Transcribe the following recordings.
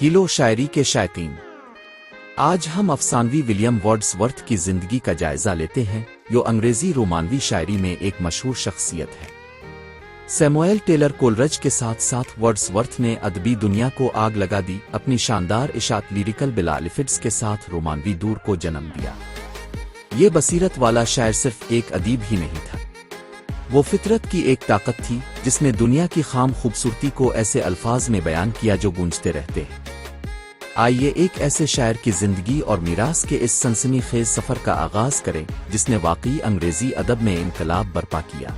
Helo शायरी के शायकीन, आज हम अफसानवी विलियम वर्ड्सवर्थ की जिंदगी का जायजा लेते हैं, जो अंग्रेजी रोमानवी शायरी में एक मशहूर शख्सियत है। सैमुएल टेलर कोलरज के साथ साथ वर्ड्सवर्थ ने अदबी दुनिया को आग लगा दी, अपनी शानदार इशात लिरिकल बिलालिफिड्स के साथ रोमानवी दूर को जन्म दिया। ये बसीरत वाला शायर सिर्फ एक अदीब ही नहीं था, वो फितरत की एक ताकत थी जिसने दुनिया की खाम खूबसूरती को ऐसे अल्फाज में बयान किया जो गूंजते रहते हैं। आइए एक ऐसे शायर की जिंदगी और मीरास के इस सनसनीखेज सफर का आगाज करें जिसने वाकई अंग्रेजी अदब में इनकलाब बर्पा किया।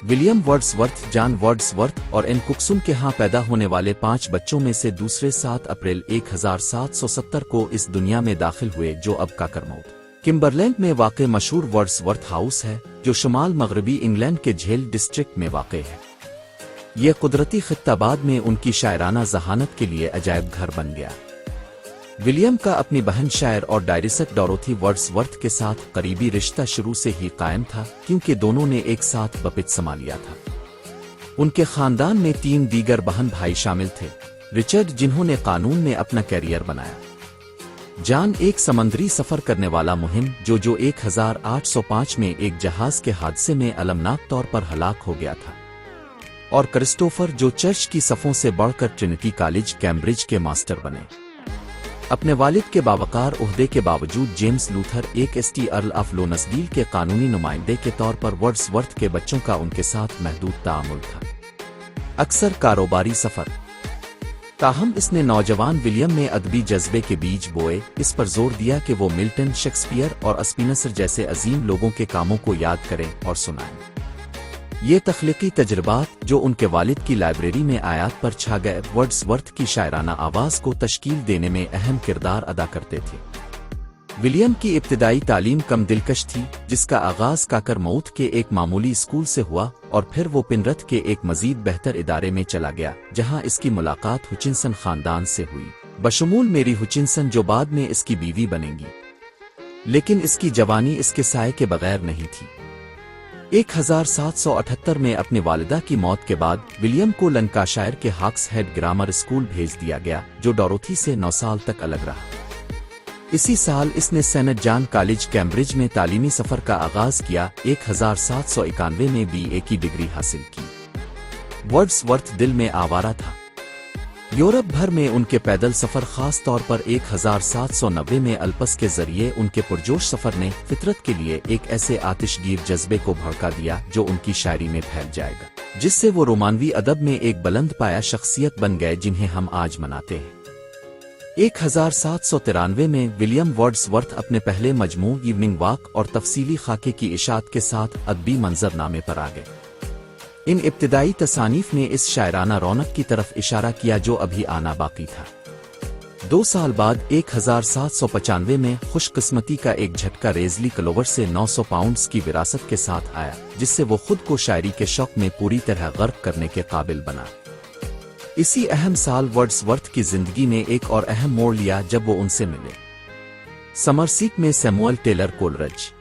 विलियम वर्ड्सवर्थ जॉन वर्ड्सवर्थ और एन कुक्सुम के यहाँ पैदा होने वाले 5 बच्चों में से दूसरे 7 अप्रैल 1770 को इस दुनिया में दाखिल हुए, जो अब का करमौद किम्बरलैंड में वाक़े मशहूर वर्ड्सवर्थ हाउस है, जो शुमाल मगरबी इंग्लैंड के झेल डिस्ट्रिक्ट में वाक़े है। ये कुदरती खित्ताबाद में उनकी शायराना जहानत के लिए अजायब घर बन गया। विलियम का अपनी बहन शायर और डायरिस्ट डोरोथी वर्ड्सवर्थ के साथ करीबी रिश्ता शुरू से ही कायम था, क्योंकि दोनों ने एक साथ बपित संभालिया था। उनके खानदान में 3 दीगर बहन भाई शामिल थे। रिचर्ड, जिन्होंने कानून में अपना कैरियर बनाया। जॉन, एक समंदरी सफर करने वाला मुहिम जो 1805 में एक जहाज के हादसे में अलमनाक तौर पर हलाक हो गया था। और क्रिस्टोफर, जो चर्च की सफ़ों से बढ़कर ट्रिनिटी कॉलेज कैम्ब्रिज के मास्टर बने। अपने वालिद के बावकार ओहदे के बावजूद जेम्स लूथर, एक एसटी अर्ल ऑफ लोनसडील के कानूनी नुमाइंदे के तौर पर वर्ड्सवर्थ के बच्चों का उनके साथ महदूद तामुल था, अक्सर कारोबारी सफर। ताहम इसने नौजवान विलियम में अदबी जज्बे के बीज बोए, इस पर जोर दिया कि वो मिल्टन, शेक्सपियर और स्पिनसर जैसे अजीम लोगों के कामों को याद करें और सुनाएं। ये तख्लीकी तजर्बात जो उनके वालिद की लाइब्रेरी में आयात पर छा गए, वर्ड्सवर्थ की शायराना आवाज़ को तश्कील देने में अहम किरदार अदा करते थे। विलियम की इब्तिदाई तालीम कम दिलकश थी, जिसका आगाज काकरमौथ के एक मामूली स्कूल से हुआ और फिर वो पिनरथ के एक मजीद बेहतर इदारे में चला गया, जहां इसकी मुलाकात हुचिनसन खानदान से हुई, बशमूल मेरी हुचिनसन, जो बाद में इसकी बीवी बनेंगी। लेकिन इसकी जवानी इसके साए के बगैर नहीं थी। 1778 में अपनी वालिदा की मौत के बाद विलियम को लंकाशायर के हाक्सहेड ग्रामर स्कूल भेज दिया गया, जो डोरोथी से 9 साल तक अलग रहा। इसी साल इसने सेंट जॉन कॉलेज कैम्ब्रिज में तालीमी सफर का आगाज किया। 1791 में BA की डिग्री हासिल की। वर्ड्सवर्थ दिल में आवारा था। यूरोप भर में उनके पैदल सफर, खास तौर पर 1790 में अल्पस के जरिए उनके पुरजोश सफर ने फितरत के लिए एक ऐसे आतिशगीर जज्बे को भड़का दिया जो उनकी शायरी में फैल जाएगा, जिससे वो रोमानवी अदब में एक बुलंद पाया शख्सियत बन गए जिन्हें हम आज मनाते हैं। 1793 में विलियम वर्ड्सवर्थ अपने पहले मजमू इवनिंग वॉक और तफसीली खाके की इशात के साथ अदबी मंजरनामे पर आ गए। इन इब्तिदाई तसानीफ ने इस शायराना रौनक की तरफ इशारा किया जो अभी आना बाकी था। 2 साल बाद 1795 में खुशकिस्मती का एक झटका रेजली क्लोवर से 900 पाउंड्स की विरासत के साथ आया, जिससे वो खुद को शायरी के शौक में पूरी तरह गर्क करने के काबिल बना। इसी अहम साल वर्ड्सवर्थ की जिंदगी ने एक और अहम मोड़ लिया जब वो उनसे मिले, समरसीट में सैमुएल टेलर कोलरज।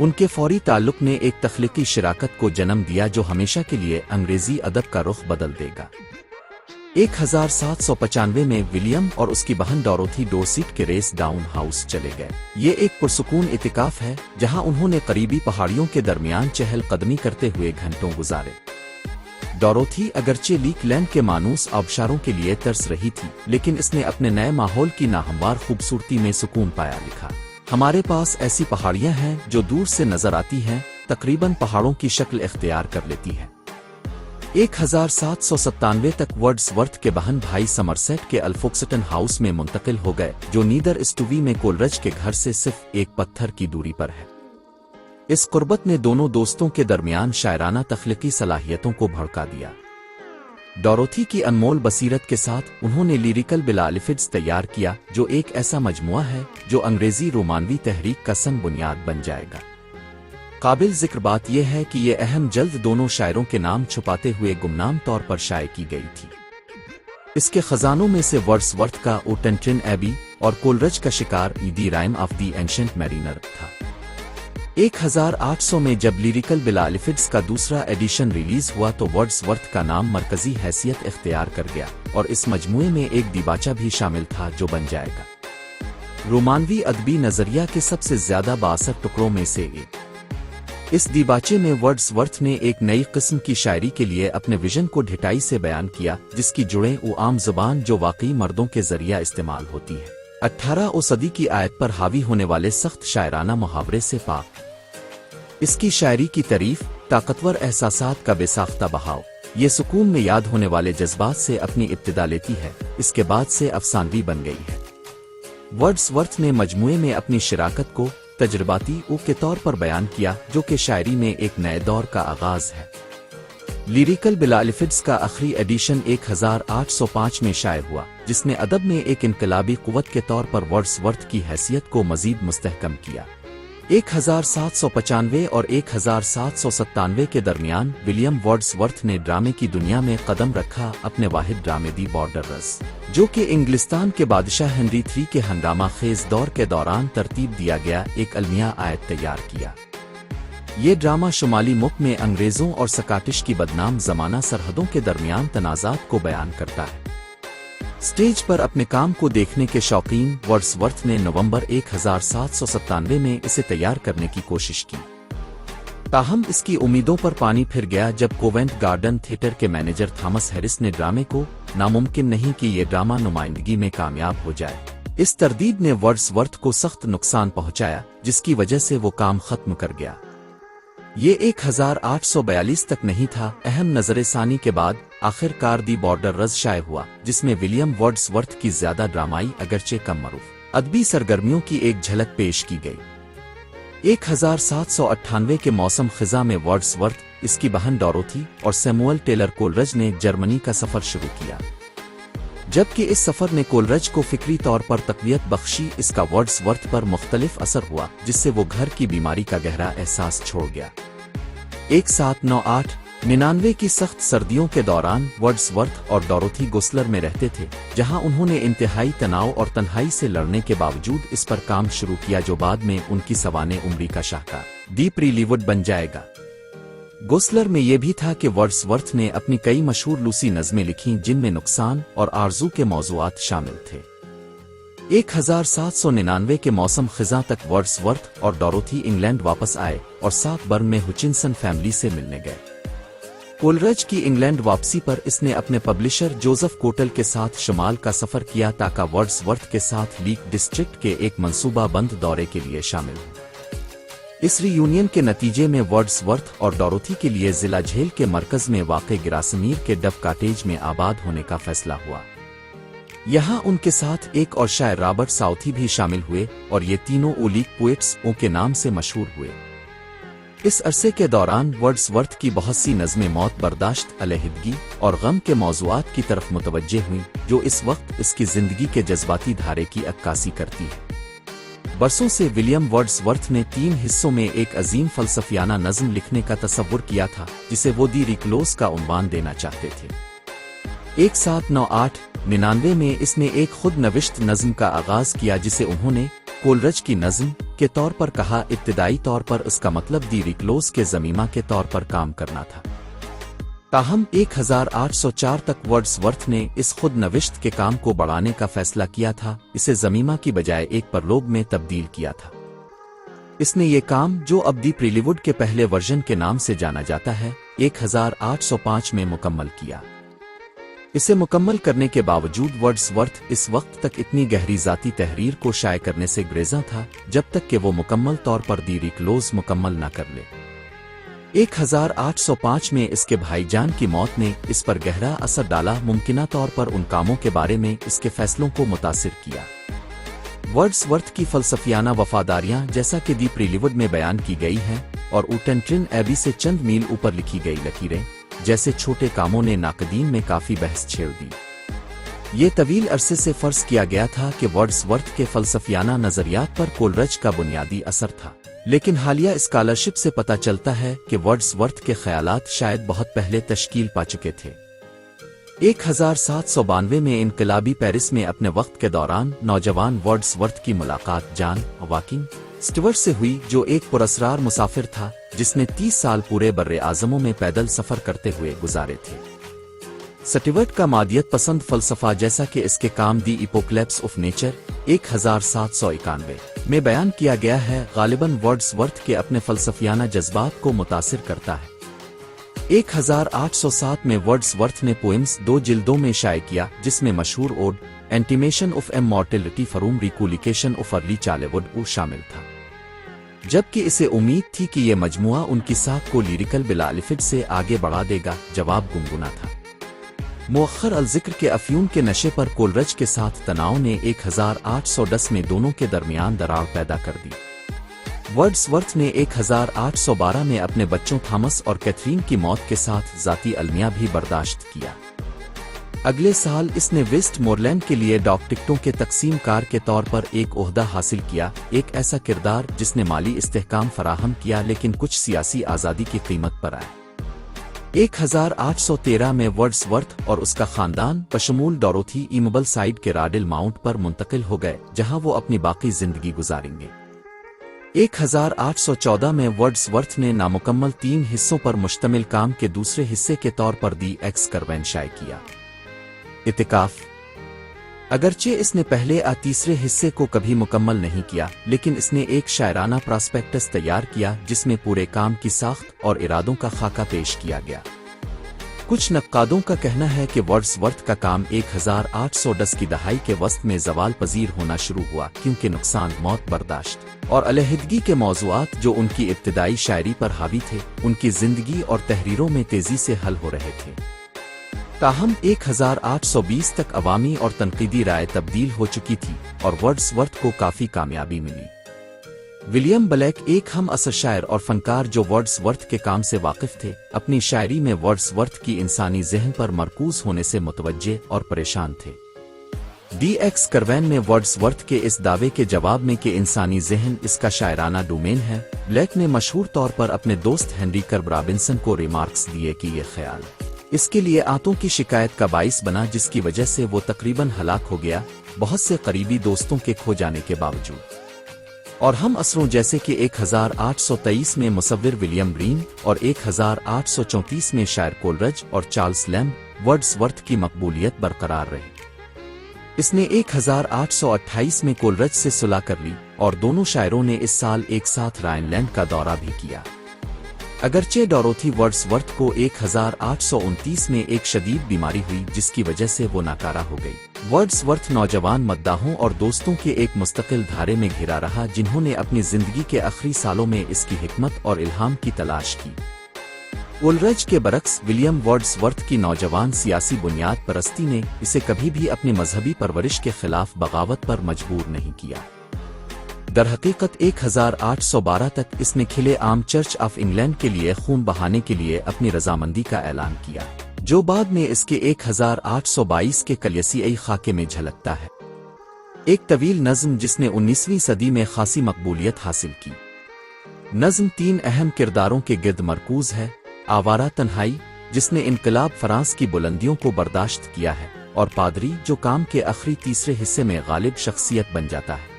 उनके फौरी ताल्लुक ने एक तख्लीकी शराकत को जन्म दिया जो हमेशा के लिए अंग्रेजी अदब का रुख बदल देगा। 1795 में विलियम और उसकी बहन डोरोथी डोरसीट के रेस डाउन हाउस चले गए। ये एक पुरसुकून इतिकाफ है जहां उन्होंने करीबी पहाड़ियों के दरमियान चहल कदमी करते हुए घंटों गुजारे। डोरोथी अगरचे लीकलैंड के मानूस आबशारों के लिए तरस रही थी, लेकिन इसने अपने नए माहौल की नाहमवार खूबसूरती में सुकून पाया। लिखा, हमारे पास ऐसी पहाड़ियां हैं जो दूर से नजर आती हैं, तकरीबन पहाड़ों की शक्ल इख्तियार कर लेती है। 1797 तक वर्ड्सवर्थ के बहन भाई समरसेट के अल्फोक्सटन हाउस में मुंतकिल हो गए, जो नीदर स्टुवी में कोलरज के घर से सिर्फ एक पत्थर की दूरी पर है। इस कुर्बत ने दोनों दोस्तों के दरमियान शायराना तख्लीकी सलाहियतों को भड़का दिया। डोरोथी की अनमोल बसीरत के साथ उन्होंने लिरिकल बिलालिफिड्स तैयार किया, जो एक ऐसा मजमुआ है जो अंग्रेजी रोमानवी तहरीक का सन बुनियाद बन जाएगा। काबिल जिक्र बात यह है कि यह अहम जल्द दोनों शायरों के नाम छुपाते हुए गुमनाम तौर पर शाये की गई थी। इसके खजानों में से वर्ड्सवर्थ का ओ टेंटन एबी और कोलरज का शिकार the rime of the ancient mariner था। 1800 में जब लिरिकल बिलालिफिड्स का दूसरा एडिशन रिलीज हुआ तो वर्ड्सवर्थ का नाम मरकजी हैसियत इख्तियार कर गया और इस मजमूए में एक दिबाचा भी शामिल था जो बन जाएगा रोमानवी अदबी नजरिया के सबसे ज्यादा बाअसर टुकड़ों में से एक। इस दिबाचे में वर्ड्सवर्थ ने एक नई किस्म की शायरी के लिए अपने विजन को ढिठाई से बयान किया जिसकी जुड़ें वो आम जुबान जो वाकई मर्दों के जरिया इस्तेमाल होती है 18वीं सदी की आयत पर हावी होने वाले सख्त शायराना मुहावरे से पाक। इसकी शायरी की तारीफ ताकतवर एहसासात का बेसाख्ता बहाव ये सुकून में याद होने वाले जज्बात से अपनी इब्तिदा लेती है इसके बाद से अफसानवी बन गई है। वर्ड्सवर्थ ने मजमूए में अपनी शिराकत को तजर्बाती ऊ के तौर पर बयान किया जो कि शायरी में एक नए दौर का आगाज है। लिरिकल बिलालिफिड्स का आखिरी एडिशन 1805 में शाये हुआ जिसने अदब में एक इनकलाबी कुव्वत के तौर पर वर्ड्सवर्थ की हैसियत को मजीद मुस्तहकम किया। 1795 और 1797 के दरमियान विलियम वर्ड्सवर्थ ने ड्रामे की दुनिया में कदम रखा अपने वाहिद ड्रामे दी बॉर्डरर्स जो कि इंग्लिस्तान के बादशाह हेनरी III के हंगामा खेज दौर के दौरान तरतीब दिया गया एक अलमिया आयत तैयार किया। ये ड्रामा शुमाली मुल्क में अंग्रेजों और स्कॉटिश की बदनाम जमाना सरहदों के दरमियान तनाज़ात को बयान करता है। स्टेज पर अपने काम को देखने के शौकीन वर्ड्सवर्थ ने नवंबर 1797 में इसे तैयार करने की कोशिश की। ताहम इसकी उम्मीदों पर पानी फिर गया जब कोवेंट गार्डन थिएटर के मैनेजर थॉमस हैरिस ने ड्रामे को नामुमकिन नहीं कि ये ड्रामा नुमाइंदगी में कामयाब हो जाए। इस तरदीद ने वर्ड्सवर्थ को सख्त नुकसान पहुंचाया जिसकी वजह से वो काम खत्म कर गया। ये 1842 तक नहीं था। अहम नजर-ए-सानी के बाद आखिरकार दी बॉर्डरर्स शाये हुआ जिसमें विलियम वर्ड्सवर्थ की ज्यादा ड्रामाई अगरचे कम मरूफ अदबी सरगर्मियों की एक झलक पेश की गई। 1798 के मौसम खिजा में वर्ड्सवर्थ, इसकी बहन डोरोथी और सैमुअल टेलर कोलरज ने जर्मनी का सफर शुरू किया। जबकि इस सफर ने कोलरज को फिक्री तौर पर तकवियत बख्शी इसका वर्ड्सवर्थ पर मुख्तलिफ असर हुआ जिससे वो घर की बीमारी का गहरा एहसास छोड़ गया। 1798-99 की सख्त सर्दियों के दौरान वर्ड्सवर्थ और डोरोथी गोस्लर में रहते थे जहां उन्होंने इंतहाई तनाव और तन्हाई से लड़ने के बावजूद इस पर काम शुरू किया जो बाद में उनकी सवाने उम्री का शाहकार दी प्रीलीवुड बन जाएगा। गोस्लर में यह भी था कि वर्ड्सवर्थ ने अपनी कई मशहूर लूसी नज़में लिखीं जिनमें नुकसान और आरजू के मौज़ूआत शामिल थे। 1799 के मौसम खिजा तक वर्ड्सवर्थ और डोरोथी इंग्लैंड वापस आए और साथ बर्न में हुचिनसन फैमिली से मिलने गए। कोलरज की इंग्लैंड वापसी पर इसने अपने पब्लिशर जोसेफ कोटल के साथ शुमाल का सफर किया ताकि वर्ड्सवर्थ के साथ लीक डिस्ट्रिक्ट के एक मंसूबा बंद दौरे के लिए शामिल हो। इस रीयूनियन के नतीजे में वर्ड्सवर्थ और डोरोथी के लिए जिला झेल के मरकज में वाक़े गिरासमीर के डव कॉटेज में आबाद होने का फैसला हुआ। यहाँ उनके साथ एक और शायर रॉबर्ट साउथी भी शामिल हुए और ये तीनों ओलीक पोएट्स के नाम से मशहूर हुए। इस अरसे के दौरान वर्ड्सवर्थ की बहुत सी नज़में मौत बर्दाश्त, अलहदगी और गम के मौज़ूआत की तरफ मुतवज्जे हुईं जो इस वक्त इसकी जिंदगी के जज्बाती धारे की अक्कासी करती है। बरसों से विलियम वर्ड्सवर्थ ने 3 हिस्सों में एक अजीम फलसफियाना नज़्म लिखने का तसव्वुर किया था जिसे वो दी रिक्लोस का उन्वान देना चाहते थे। 1798-99 में इसने एक खुद नविश्त नज़्म का आगाज किया जिसे उन्होंने कोलरज की नज़्म के तौर पर कहा। इब्तिदाई तौर पर इसका मतलब दी रिक्लोस के ज़मीमा के तौर पर काम करना था। ताहम 1804 तक वर्ड्सवर्थ ने इस खुद नविश्त के काम को बढ़ाने का फैसला किया था, इसे ज़मीमा की बजाय एक परलोग में तब्दील किया था। इसने ये काम जो अब दी प्रीलीवुड के पहले वर्जन के नाम से जाना जाता है 1805 में मुकम्मल किया। इसे मुकम्मल करने के बावजूद वर्ड्सवर्थ इस वक्त तक इतनी गहरी ज़ाती तहरीर को शाये करने से गुरेज़ां था जब तक कि वो मुकम्मल तौर पर दी रिक्लोस मुकम्मल न कर ले। 1805 में इसके भाईजान की मौत ने इस पर गहरा असर डाला, मुमकिना तौर पर उन कामों के बारे में इसके फैसलों को मुतासिर किया। वर्ड्सवर्थ की फलसफियाना वफादारियां जैसा कि दी प्रीलीवुड में बयान की गई हैं और ऊटेंट्रिन एबी से चंद मील ऊपर लिखी गई लकीरें जैसे छोटे कामों ने नाकदीन में काफी बहस छेड़ दी। ये तवील अरसे से फर्ज किया गया था कि वर्ड्सवर्थ के फलसफियाना नजरियात पर कोलरज का बुनियादी असर था, लेकिन हालिया स्कॉलरशिप से पता चलता है कि वर्ड्सवर्थ के ख्यालात शायद बहुत पहले तश्कील पा चुके थे। 1792 में इनकलाबी पेरिस में अपने वक्त के दौरान नौजवान वर्ड्सवर्थ की मुलाकात जॉन वाकिंग स्टुअर्ट से हुई, जो एक पुरस्कार मुसाफिर था जिसने 30 साल पूरे बर्रे आज़मों में पैदल सफ़र करते हुए गुजारे थे। स्टुअर्ट का मादियत पसंद फ़लसफ़ा, जैसा कि इसके काम दी एपोकलिप्स ऑफ नेचर 1791 में बयान किया गया है, गालिबन वर्ड्सवर्थ के अपने फ़लसफ़ियाना जज्बात को मुतासिर करता है। 1807 में वर्ड्सवर्थ ने पोएम्स 2 जिल्दों में शाये किया, जिसमें मशहूर ode intimations of immortality from recollections of early childhood शामिल था, जबकि इसे उम्मीद थी कि यह मजमुआ उनकी साख को लिरिकल बिलालिफिड से आगे बढ़ा देगा। जवाब गुनगुना था। मुअख्खर अल-ज़िक्र के अफ़यूम के नशे पर कोलरज के साथ तनाव ने 1810 में दोनों के दरमियान दरार पैदा कर दी। वर्ड्सवर्थ ने 1812 में अपने बच्चों थॉमस और कैथरीन की मौत के साथ ज़ाती अलमिया भी बर्दाश्त किया। अगले साल इसने वेस्ट मोरलैंड के लिए डॉक टिकटों के तकसीम कार के तौर पर एक ओहदा हासिल किया, एक ऐसा किरदार जिसने माली इस्तेहकाम फराहम किया लेकिन कुछ सियासी आज़ादी की कीमत पर आया। 1813 में वर्ड्सवर्थ और उसका खानदान बशमूल डोरोथी इमबल साइड के राडिल माउंट पर मुंतकिल हो गए, जहां वो अपनी बाकी जिंदगी गुजारेंगे। 1814 में वर्ड्सवर्थ ने नामुकम्मल 3 हिस्सों पर मुश्तमिल काम के दूसरे हिस्से के तौर पर दी एक्स करवैन शाये किया। इतिकाफ। अगरचे इसने पहले तीसरे हिस्से को कभी मुकम्मल नहीं किया, लेकिन इसने एक शायराना प्रॉस्पेक्टस तैयार किया जिसमें पूरे काम की साख्त और इरादों का खाका पेश किया गया। कुछ नक्कादों का कहना है कि वर्ड्सवर्थ का काम 1810 की दहाई के वस्त में ज़वाल पजीर होना शुरू हुआ, क्योंकि नुकसान, मौत बर्दाश्त और अलहदगी के मौज़ूआत जो उनकी इब्तिदाई शायरी पर हावी थे, उनकी जिंदगी और तहरीरों में तेजी से हल हो रहे थे। ताहम 1820 तक अवामी और तनकीदी राय तब्दील हो चुकी थी और वर्ड्सवर्थ को काफ़ी कामयाबी मिली। विलियम ब्लेक, एक हम असर शायर और फनकार जो वर्ड्सवर्थ के काम से वाकिफ थे, अपनी शायरी में वर्ड्सवर्थ की इंसानी जहन पर मरकूज होने से मुतवज्जे और परेशान थे। डी एक्स करवैन में वर्ड्सवर्थ के इस दावे के जवाब में कि इंसानी जहन इसका शायराना डोमेन है, ब्लेक ने मशहूर तौर पर अपने दोस्त हेनरी कर्ब रॉबिन्सन को रिमार्क्स दिए कि ये ख्याल इसके लिए आंतों की शिकायत का बाइस बना, जिसकी वजह से वो तकरीबन हलाक हो गया, बहुत से करीबी दोस्तों के खो जाने के बावजूद। और हम असरों जैसे कि 1823 में मुसव्विर विलियम ग्रीन और 1834 में शायर कोलरज और चार्ल्स लैम्ब, वर्ड्सवर्थ की मकबूलियत बरकरार रही। इसने 1828 में कोलरज से सुलह कर ली और दोनों शायरों ने इस साल एक साथ राइनलैंड का दौरा भी किया। अगरचे डोरोथी वर्ड्सवर्थ को 1829 में एक शदीद बीमारी हुई, जिसकी वजह से वो नाकारा हो गई। वर्ड्सवर्थ नौजवान मद्दाहों और दोस्तों के एक मुस्तकिल धारे में घिरा रहा, जिन्होंने अपनी जिंदगी के आखिरी सालों में इसकी हिकमत और इल्हाम की तलाश की। कोलरज के बरक्स, विलियम वर्ड्सवर्थ की नौजवान सियासी बुनियाद परस्ती ने इसे कभी भी अपनी मजहबी परवरिश के खिलाफ बगावत पर मजबूर नहीं किया। दरहकीकत 1812 तक इसने खिले आम चर्च ऑफ इंग्लैंड के लिए खून बहाने के लिए अपनी रजामंदी का ऐलान किया, जो बाद में इसके 1822 के कलियसी खाके में झलकता है। एक तवील नज़्म जिसने 19वीं सदी में खासी मकबूलियत हासिल की। नज़्म 3 अहम किरदारों के गिर्द मरकूज है। आवारा तन्हाई, जिसने इनकलाब फ्रांस की बुलंदियों को बर्दाश्त किया है, और पादरी, जो काम के आखिरी तीसरे हिस्से में गालिब शख्सियत बन जाता है।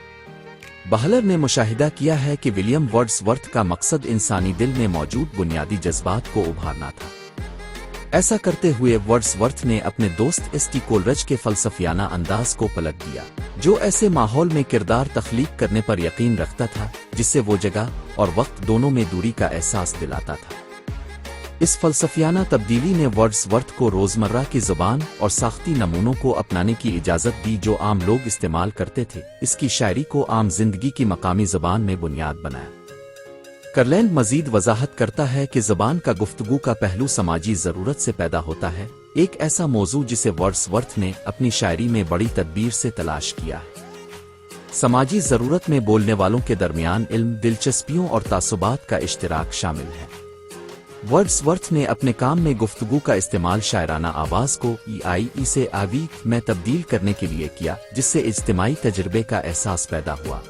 बहलर ने मुशाहिदा किया है कि विलियम वर्ड्सवर्थ का मकसद इंसानी दिल में मौजूद बुनियादी जज्बात को उभारना था। ऐसा करते हुए वर्ड्सवर्थ ने अपने दोस्त एस.टी. कोलरज के फलसफियाना अंदाज को पलट दिया, जो ऐसे माहौल में किरदार तख्लीक करने पर यकीन रखता था जिससे वो जगह और वक्त दोनों में दूरी का एहसास दिलाता था। इस फलसफियाना तब्दीली ने वर्ड्सवर्थ को रोज़मर्रा की ज़ुबान और साख्ती नमूनों को अपनाने की इजाज़त दी जो आम लोग इस्तेमाल करते थे। इसकी शायरी को आम जिंदगी की मकामी ज़बान में बुनियाद बनाया। करलैंड मजीद वजाहत करता है कि ज़बान का गुफ्तगू का पहलू समाजी ज़रूरत से पैदा होता है, एक ऐसा मौजू जिसे वर्ड्सवर्थ ने अपनी शायरी में बड़ी तदबीर से तलाश किया है। समाजी ज़रूरत में बोलने वालों के दरमियान इल्म, दिलचस्पियों और तासुबात का इश्तिराक शामिल है। वर्ड्सवर्थ ने अपने काम में गुफ्तगू का इस्तेमाल शायराना आवाज़ को ई से आवी में तब्दील करने के लिए किया, जिससे इज्तिमाई तजर्बे का एहसास पैदा हुआ।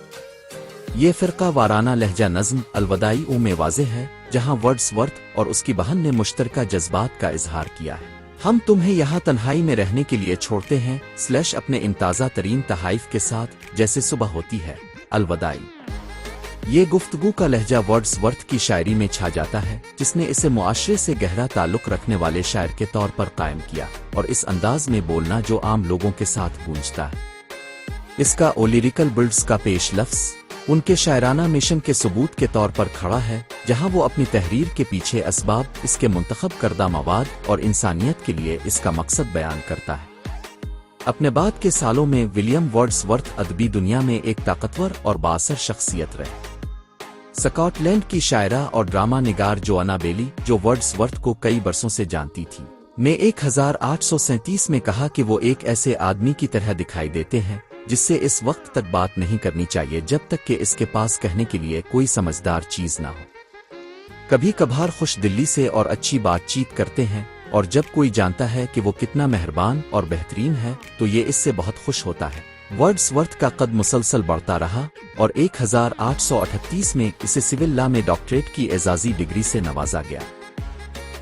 ये फ़िरका वाराना लहजा नज़्म अलवदाई में वाज़ेह है, जहाँ वर्ड्सवर्थ और उसकी बहन ने मुश्तरका जज्बात का इजहार किया है। हम तुम्हें यहाँ तन्हाई में रहने के लिए छोड़ते हैं / अपने इन ताज़ा तरीन तहाइफ के साथ, जैसे सुबह होती है, अलवदाई। یہ گفتگو کا لہجہ ورڈسورتھ کی شاعری میں چھا جاتا ہے، جس نے اسے معاشرے سے گہرا تعلق رکھنے والے شاعر کے طور پر قائم کیا، اور اس انداز میں بولنا جو عام لوگوں کے ساتھ گونجتا ہے۔ اس کا اولیریکل بلڈز کا پیش لفظ ان کے شاعرانہ مشن کے ثبوت کے طور پر کھڑا ہے، جہاں وہ اپنی تحریر کے پیچھے اسباب، اس کے منتخب کردہ مواد اور انسانیت کے لیے اس کا مقصد بیان کرتا ہے۔ اپنے بعد کے سالوں میں ولیم ورڈسورتھ ادبی دنیا میں ایک طاقتور اور بااثر شخصیت رہے۔ سکاٹ لینڈ کی شاعرہ اور ڈرامہ نگار جوانا بیلی، جو ورڈسورتھ کو کئی برسوں سے جانتی تھی، نے 1837 میں کہا کہ وہ ایک ایسے آدمی کی طرح دکھائی دیتے ہیں جس سے اس وقت تک بات نہیں کرنی چاہیے جب تک کہ اس کے پاس کہنے کے لیے کوئی سمجھدار چیز نہ ہو۔ کبھی کبھار خوش دلی سے اور اچھی بات چیت کرتے ہیں، اور جب کوئی جانتا ہے کہ وہ کتنا مہربان اور بہترین ہے تو یہ اس سے بہت خوش ہوتا ہے۔ ورڈسورتھ کا قد مسلسل بڑھتا رہا اور 1838 میں اسے سول لا میں ڈاکٹریٹ کی اعزازی ڈگری سے نوازا گیا،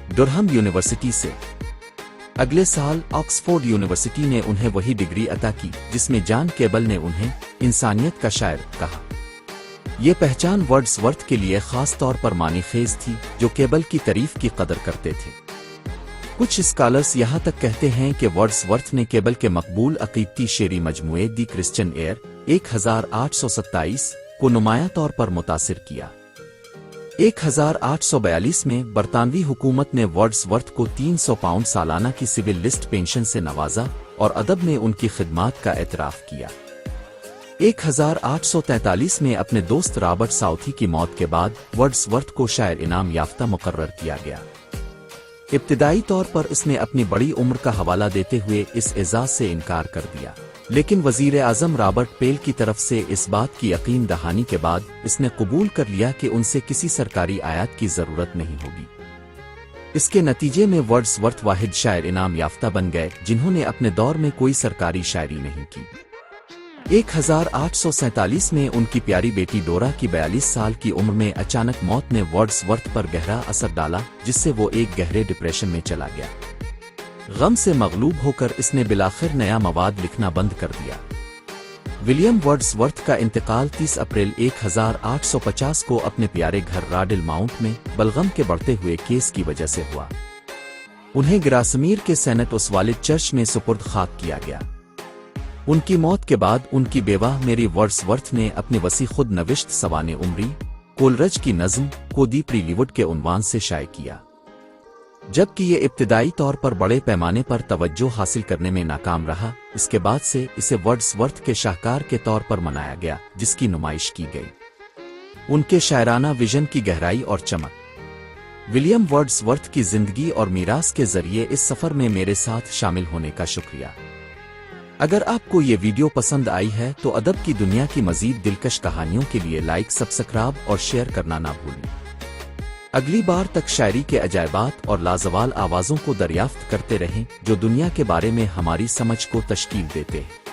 ڈرہم یونیورسٹی سے۔ اگلے سال آکسفورڈ یونیورسٹی نے انہیں وہی ڈگری عطا کی جس میں جان کیبل نے انہیں انسانیت کا شاعر کہا۔ یہ پہچان ورڈسورتھ کے لیے خاص طور پر معنی خیز تھی، جو کیبل کی تعریف کی قدر کرتے تھے۔ کچھ اسکالرز یہاں تک کہتے ہیں کہ ورڈسورتھ نے کیبل کے مقبول عقیدتی شعری مجموعے دی کرسچن ایئر 1827 کو نمایاں طور پر متاثر کیا۔ 1842 میں برطانوی حکومت نے ورڈسورتھ کو 300 پاؤنڈ سالانہ کی سول لسٹ پینشن سے نوازا اور ادب میں ان کی خدمات کا اعتراف کیا۔ 1843 میں اپنے دوست رابرٹ ساؤتھی کی موت کے بعد ورڈسورتھ کو شاعر انعام یافتہ مقرر کیا گیا۔ ابتدائی طور پر اس نے اپنی بڑی عمر کا حوالہ دیتے ہوئے اس اعزاز سے انکار کر دیا، لیکن وزیر اعظم رابرٹ پیل کی طرف سے اس بات کی یقین دہانی کے بعد اس نے قبول کر لیا کہ ان سے کسی سرکاری آیات کی ضرورت نہیں ہوگی۔ اس کے نتیجے میں ورڈسورتھ واحد شاعر انعام یافتہ بن گئے جنہوں نے اپنے دور میں کوئی سرکاری شاعری نہیں کی۔ 1847 میں ان کی پیاری بیٹی ڈورا کی 42 سال کی عمر میں اچانک موت نے ورڈسورتھ پر گہرا اثر ڈالا، جس سے وہ ایک گہرے ڈپریشن میں چلا گیا۔ غم سے مغلوب ہو کر اس نے بالآخر نیا مواد لکھنا بند کر دیا۔ ولیم ورڈسورتھ کا انتقال 30 اپریل 1850 کو اپنے پیارے گھر راڈل ماؤنٹ میں بلغم کے بڑھتے ہوئے کیس کی وجہ سے ہوا۔ انہیں گراسمیر کے سینٹ اوسوالڈ چرچ میں سپرد خاک کیا گیا۔ ان کی موت کے بعد ان کی بیوہ میری ورڈسورتھ نے اپنی وسیع خود نوشت سوانح عمری کولرج کی نظم کو دی پریلیوڈ کے عنوان سے شائع کیا، جبکہ یہ ابتدائی طور پر بڑے پیمانے پر توجہ حاصل کرنے میں ناکام رہا۔ اس کے بعد سے اسے ورڈسورتھ کے شاہکار کے طور پر منایا گیا، جس کی نمائش کی گئی۔ ان کے شاعرانہ ویژن کی گہرائی اور چمک۔ ولیم ورڈسورتھ کی زندگی اور میراث کے ذریعے اس سفر میں میرے ساتھ شامل ہونے کا شکریہ۔ اگر آپ کو یہ ویڈیو پسند آئی ہے تو ادب کی دنیا کی مزید دلکش کہانیوں کے لیے لائک، سبسکرائب اور شیئر کرنا نہ بھولیں۔ اگلی بار تک شاعری کے عجائبات اور لازوال آوازوں کو دریافت کرتے رہیں جو دنیا کے بارے میں ہماری سمجھ کو تشکیل دیتے ہیں۔